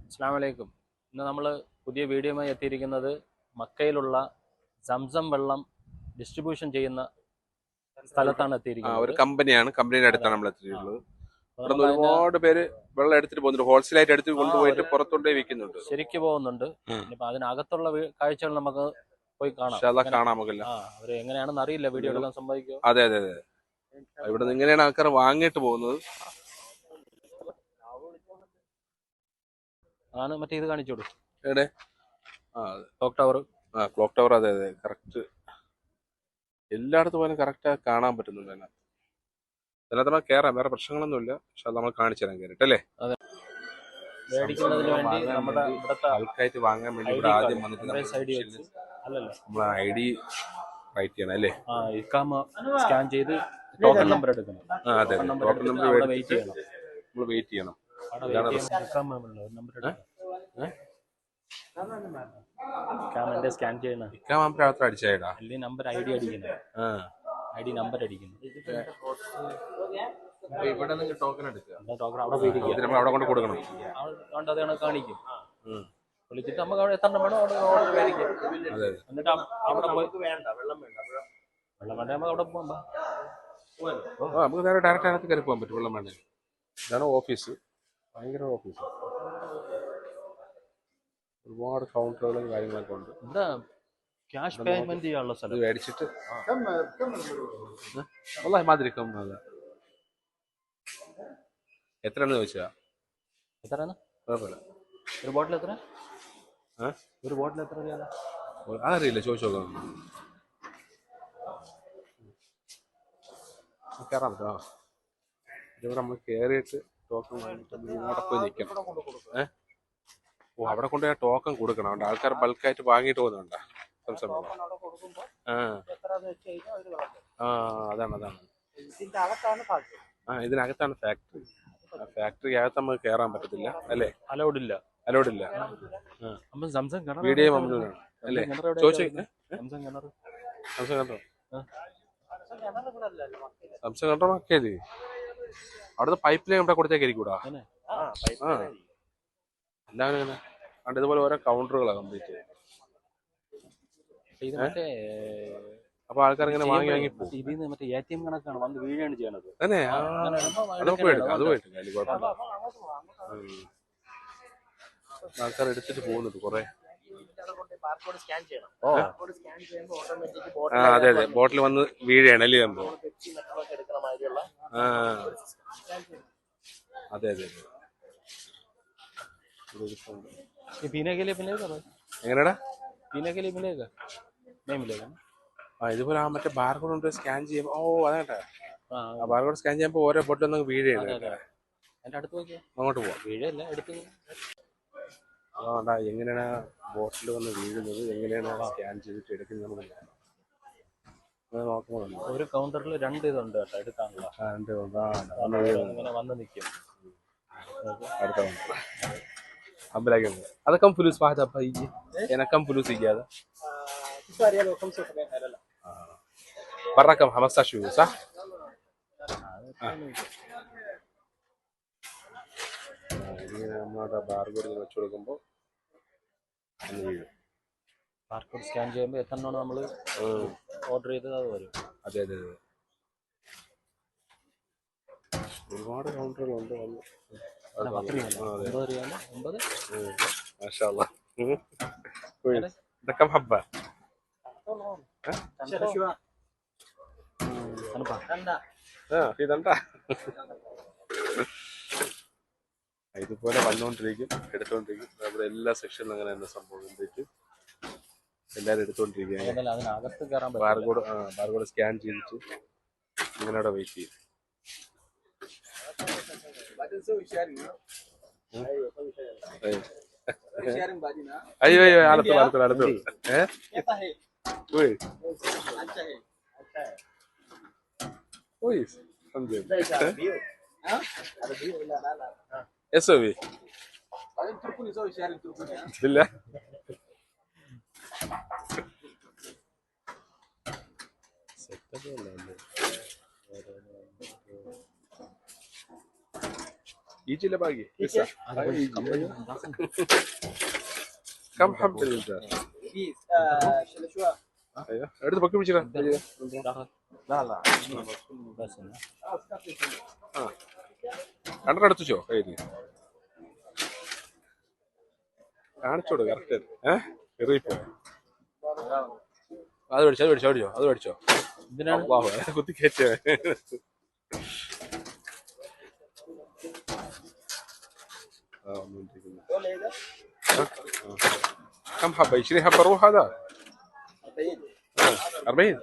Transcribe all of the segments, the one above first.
അസ്സലാമലൈക്കും. ഇന്ന് നമ്മൾ പുതിയ വീഡിയോയുമായി എത്തിയിരിക്കുന്നത് മക്കയിലുള്ള സംസം വെള്ളം ഡിസ്ട്രിബ്യൂഷൻ ചെയ്യുന്ന സ്ഥലത്താണ് എത്തിയിരിക്കുന്നത്. ഒരു കമ്പനിയാണ്. കമ്പനിയുടെ അടുത്താണ് നമ്മൾ എത്തിയിട്ടുള്ളത്. ഇവിടെ നിന്ന് ഒരുപാട് പേര് വെള്ളം എടുത്തിട്ട് പോകുന്നുണ്ട്. ഹോൾസെയിലായിട്ട് എടുത്ത് കൊണ്ടുപോയിട്ട് പുറത്തോട്ടേ വിൽക്കുന്നുണ്ട്. ശരിക്ക് പോകുന്നുണ്ട്. ഇനിയിപ്പോ അതിനകത്തുള്ള കാഴ്ചകൾ നമുക്ക് പോയി കാണാം. കാണാമല്ല അവര് എങ്ങനെയാണെന്ന് അറിയില്ല. വീഡിയോ എടുക്കാൻ സംഭവിക്കും. അതെ അതെ അതെ. ഇവിടെ നിന്ന് ഇങ്ങനെയാണ് ആൾക്കാർ വാങ്ങിയിട്ട് പോകുന്നത്. ആണ് മറ്റേ ഇത് കാണിച്ചോളൂ. എവിടെ? Clock tower. Clock tower. അതെ അതെ, കറക്റ്റ്. എല്ലായിടത്തും പോലും കറക്റ്റ് കാണാൻ പറ്റുന്നുണ്ട്. അതിനകത്ത് കയറാം, വേറെ പ്രശ്നങ്ങളൊന്നുമില്ല. പക്ഷെ അത് നമ്മൾ കാണിച്ചു തരാൻ കയറിട്ടല്ലേ. മേടിക്കുന്നതിന് വേണ്ടി നമ്മുടെ ഇവിടുത്തെ ബൾക്കായിട്ട് വാങ്ങാൻ വേണ്ടി ഇവിടെ ആദ്യം വന്നിട്ട് നമ്മൾ ഐ ഡി റൈറ്റ് ചെയ്യണം അല്ലേ. ഇക്കാമ സ്കാൻ ചെയ്ത് ടോക്കൺ നമ്പർ എടുക്കണം. അതെ, ടോക്കൺ നമ്പർ വെയിറ്റ് ചെയ്യണം. നമ്മൾ വെയിറ്റ് ചെയ്യണം. സ്കാൻ ചെയ്യണം. അടിച്ചാ നമ്പർ ഐ ഡി അടിക്കണം. ഐ ഡി നമ്പർ അടിക്കുന്നു. ഇവിടെ ടോക്കൺ എടുക്കുക. ടോക്കൺ അവിടെ കൊണ്ട് കൊടുക്കണം. അതാണ് കാണിക്കും. വിളിച്ചിട്ട് നമുക്ക് അവിടെ എത്ര വേണോ അവിടെ മേടിക്കും. എന്നിട്ട് അവിടെ പോയി വെള്ളം വേണ്ട നമുക്ക് അവിടെ പോകാം. നമുക്ക് നേരെ ഡയറക്റ്റ് അതിനകത്ത് കയറി പോകാൻ പറ്റും. വെള്ളം വേണ്ട. ഇതാണ് ഓഫീസ്. ഭയങ്കര ഓഫീസ്. ഒരുപാട് കൗണ്ടറുകളും കാര്യങ്ങളൊക്കെ ഉണ്ട്. ഇവിടെ ക്യാഷ് പേയ്മെന്റ് ചെയ്യാനുള്ള സ്ഥലം. മേടിച്ചിട്ട് മാതിരി എത്രയാണെന്ന് ചോദിച്ചാ എത്രയാണ് കുഴപ്പമില്ല. ഒരു ബോട്ടിൽ എത്ര? ഒരു ബോട്ടിൽ എത്ര രൂപ? അതറിയില്ല, ചോദിച്ചു നോക്കാം. കയറാൻ പറ്റുമോ? ഇവിടെ നമ്മൾ കയറിയിട്ട് ടോക്കൺ വാങ്ങിയിട്ട് ഇങ്ങോട്ട് പോയി നിൽക്കണം. അവിടെ കൊണ്ടുപോയി ടോക്കൺ കൊടുക്കണം. അവിടെ ആൾക്കാർ ബൾക്കായിട്ട് വാങ്ങിയിട്ട് പോകുന്നുണ്ടോ? അതാണ്. ഇതിനകത്താണ് ഫാക്ടറി. ഫാക്ടറി അകത്ത് നമുക്ക് കയറാൻ പറ്റത്തില്ല അല്ലേ. അലൗഡ് ഇല്ല. വീഡിയോ മമ്മൂനാണ് അല്ലേ. ചോദിച്ചു സംസം കണ്ടോ മക്കേല്. അവിടുത്തെ പൈപ്പ് ലൈൻ ഇവിടെ കൊടുത്തേക്കായിരിക്കൂടാ. എല്ലാവരും ഇങ്ങനെ കണ്ട് ഇതുപോലെ ഓരോ കൗണ്ടറുകളാണ് കംപ്ലീറ്റ്. അപ്പൊ ആൾക്കാർ ഇങ്ങനെ വാങ്ങി പോകും. മറ്റേ ATM കണക്കാണ് വന്ന് വീഴാണ് ചെയ്യണത്. തന്നെ അത് പോയിട്ട് കുഴപ്പമില്ല. ആൾക്കാർ എടുത്തിട്ട് പോകുന്നുണ്ട് കുറെ. അതെ അതെ, ബോട്ടിൽ വന്ന് വീഴാണ് അല്ലേ സംഭവം. അതെ അതെ. എങ്ങനെയാടാ? ഇതുപോലെ മറ്റേ ബാർകോഡ് കൊണ്ട് സ്കാൻ ചെയ്യുമ്പോ അതാ ബാർകോഡ് സ്കാൻ ചെയ്യുമ്പോ ഓരോ ബോട്ടിലൊന്നും വീഴാണ്. അങ്ങോട്ട് പോവാം. വീഴല്ല, എടുത്ത് എങ്ങനെയാണ് ബോട്ടിൽ വന്ന് വീഴുന്നത്, എങ്ങനെയാണ് സ്കാൻ ചെയ്തിട്ട് എടുക്കുന്നത് നോക്കുന്നുണ്ട്. ഒരു കൗണ്ടറിൽ 2 ഇതുണ്ട് കേട്ടോ എടുക്കാനുള്ള. വന്ന് നിൽക്കും. അടുത്ത അമ്പലാക്കുണ്ട്. അതൊക്കെ ഫുലൂസ് പാത എനക്കം ഫുലൂസ് ഇരിക്കാതെ പറക്കം ഹമസ ഷൂസാ. നമ്മുടെ ബാർകോഡ് വെച്ച് കൊടുക്കുമ്പോൾ ബാർകോഡ് സ്കാൻ ചെയ്യുമ്പോൾ എത്രണ്ണമാണ് നമ്മൾ ഓർഡർ ചെയ്തത് അത് വരും. അതെ അതെ അതെ. ഒരുപാട് കൗണ്ടറുകളുണ്ട്. മാഷാ അല്ലാഹ്. ഇതൊക്കെ ഹബ്ബ. ഇതുപോലെ വന്നുകൊണ്ടിരിക്കും, എടുത്തോണ്ടിരിക്കും. നമ്മുടെ എല്ലാ സെക്ഷനിലും അങ്ങനെ തന്നെ സംഭവം. എല്ലാരും എടുത്തോണ്ടിരിക്കുക. ബാർകോഡ് സ്കാൻ ചെയ്തിട്ട് ഇങ്ങനെ അവിടെ വെയിറ്റ് ചെയ്യും. അയ്യോ അടുത്ത് SOV ഇല്ല. يجي اللي باقي لسه يجي كم حبه انت؟ ايوه എടുത്ത് പൊക്കി പിടിച്ചിടാ രണ്ടെണ്ണം എടുത്തുവച്ചോ കയ്യില് കാണിച്ചോട് കറക്റ്റ് എറിയിപ്പോ അത് മേടിച്ചോ കുത്തി കയറ്റോ كم حبة 20 حبة روح هذا 40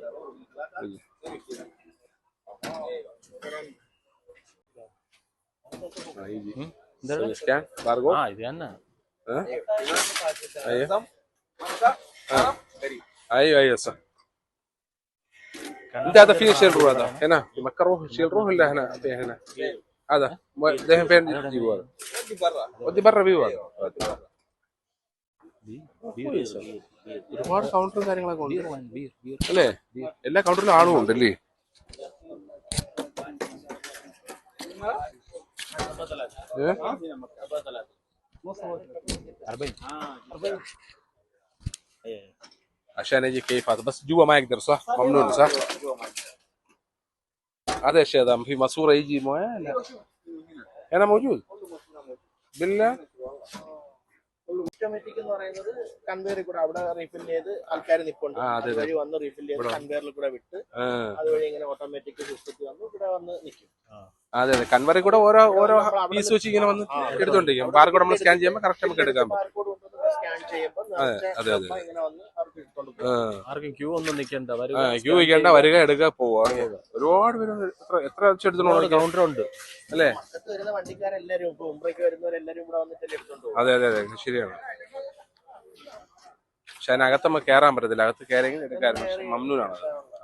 يجي سكان بارجو ഇത് തന്നെ ايوه صح انت هذا فيه شيل روح هذا هنا في مكة روح شيل روح ولا هنا في هنا هذا ده فين يجيبوا هذا ودي برا بيوا ഒരുപാട് കൗണ്ടറും കാര്യങ്ങളൊക്കെ ഉണ്ട് അല്ലേ എല്ലാ കൗണ്ടറിലും ആളും ഉണ്ടല്ലേ عشان يجي كيف هذا بس جوا ما يقدر صح ممنوع صح هذا الشيء هذا في ماسوره يجي مويه لا هنا موجود بالله ഓട്ടോമാറ്റിക് എന്ന് പറയുന്നത് കൺവെയറിൽ കൂടെ അവിടെ റീഫിൽ ചെയ്ത് ആൾക്കാർ നിൽപ്പുണ്ട് അതുവഴി വന്ന് റീഫിൽ ചെയ്ത് കൺവെയറിൽ കൂടെ വിട്ട് അതുവഴി ഇങ്ങനെ ഓട്ടോമാറ്റിക് സിസ്റ്റത്തിൽ വന്ന് ഇവിടെ വന്ന് നിൽക്കും അതെ അതെ കൺവെയറിൽ കൂടെ ഓരോ പീസ് വെച്ച് ഇങ്ങനെ വന്ന് എടുത്തോണ്ടിരിക്കും ബാർകോഡ് നമ്മൾ സ്കാൻ ചെയ്യുമ്പോൾ കറക്റ്റ് നമുക്ക് എടുക്കാൻ പറ്റും ബാർകോഡ് സ്കാൻ ചെയ്യുമ്പോൾ ഇങ്ങനെ വന്ന് അവർക്ക് എടുത്തോണ്ട് പോകും. ആർക്കും ക്യൂ ഒന്നും നിൽക്കണ്ട ക്യൂ വയ്ക്കേണ്ട വരിക എടുക്കുക പോവുക ഒരുപാട് പേര് എത്ര വെച്ചെടുത്തോളൂ കൗണ്ടർ ഉണ്ട് അല്ലേ അടുത്ത് വരുന്ന വണ്ടിക്കാരെല്ലാരും ഇപ്പൊ മുംബൈക്ക് വരുന്നവരെല്ലാരും ഇവിടെ വന്നിട്ട് എടുത്തോണ്ട് പോകും. അതെ ശരിയാണ് പക്ഷെ അതിനകത്ത് നമുക്ക് കയറാൻ പറ്റത്തില്ല അകത്ത് കയറിയെങ്കിൽ എടുക്കാറുണ്ട് മമ്നൂനാണ്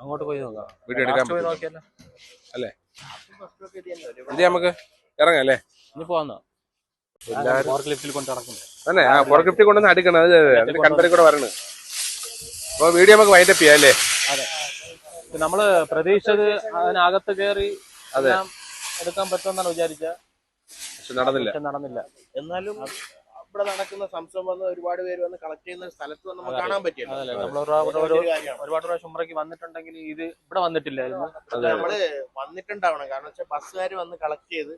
അങ്ങോട്ട് പോയി നോക്കാം വീഡിയോ എടുക്കാൻ പറ്റും നോക്കിയല്ലോ അല്ലേ ഫസ്റ്റ് ഇത് തന്നെ ഒരു ഇത് നമുക്ക് ഇറങ്ങാം അല്ലേ ഇനി പോവാന്നോ ലിഫ്റ്റിൽ കൊണ്ട് നടക്കുന്നു തന്നെ ആ പുറകിഫ്റ്റ് കൊണ്ടുവന്ന് അടിക്കണം അതിന്റെ കൺവെയറിൽ കൂടെ വരണം അപ്പൊ വീഡിയോ നമുക്ക് വൈൻഡപ്പ് ചെയ്യാം അല്ലേ അതെ നമ്മള് പ്രതീക്ഷിച്ചത് അതിനകത്ത് കയറി എല്ലാം എടുക്കാൻ പറ്റുമെന്നാണ് വിചാരിച്ച പക്ഷെ നടന്നില്ല എന്നാലും ഇവിടെ നടക്കുന്ന സംശയം വന്ന് ഒരുപാട് പേര് വന്ന് കളക്ട് ചെയ്യുന്ന സ്ഥലത്ത് വന്ന് നമുക്ക് കാണാൻ പറ്റില്ല. അതല്ലേ നമ്മൾ ഒരുപാട് പ്രാവശ്യം ഉമ്രയ്ക്ക് വന്നിട്ടുണ്ടെങ്കിൽ ഇത് ഇവിടെ വന്നിട്ടില്ലായിരുന്നു. നമ്മള് വന്നിട്ടുണ്ടാവണം കാരണം വെച്ചാൽ ബസ്സുകാർ വന്ന് കളക്ട് ചെയ്ത്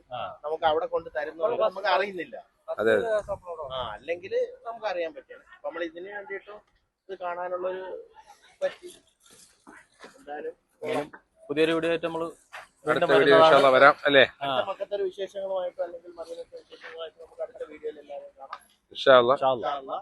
നമുക്ക് അവിടെ കൊണ്ട് തരുന്നത് നമുക്ക് അറിയുന്നില്ല. അല്ലെങ്കിൽ നമുക്ക് അറിയാൻ പറ്റില്ല. നമ്മൾ ഇതിന് വേണ്ടിയിട്ടും ഇത് കാണാനുള്ളൊരു പറ്റി എന്തായാലും പുതിയൊരു വീഡിയോ ആയിട്ട് നമ്മള് അടുത്ത വീഡിയോ ഇൻഷാല്ലാ വരാം അല്ലേ മക്കത്തൊരു വിശേഷങ്ങളുമായിട്ടോ അല്ലെങ്കിൽ മദീനത്തെ വിശേഷങ്ങളുമായിട്ടോ നമുക്ക് അടുത്ത വീഡിയോയിൽ എല്ലാവരും കാണാം ഇൻഷാല്ലാ ഇൻഷാ അല്ലാഹ്.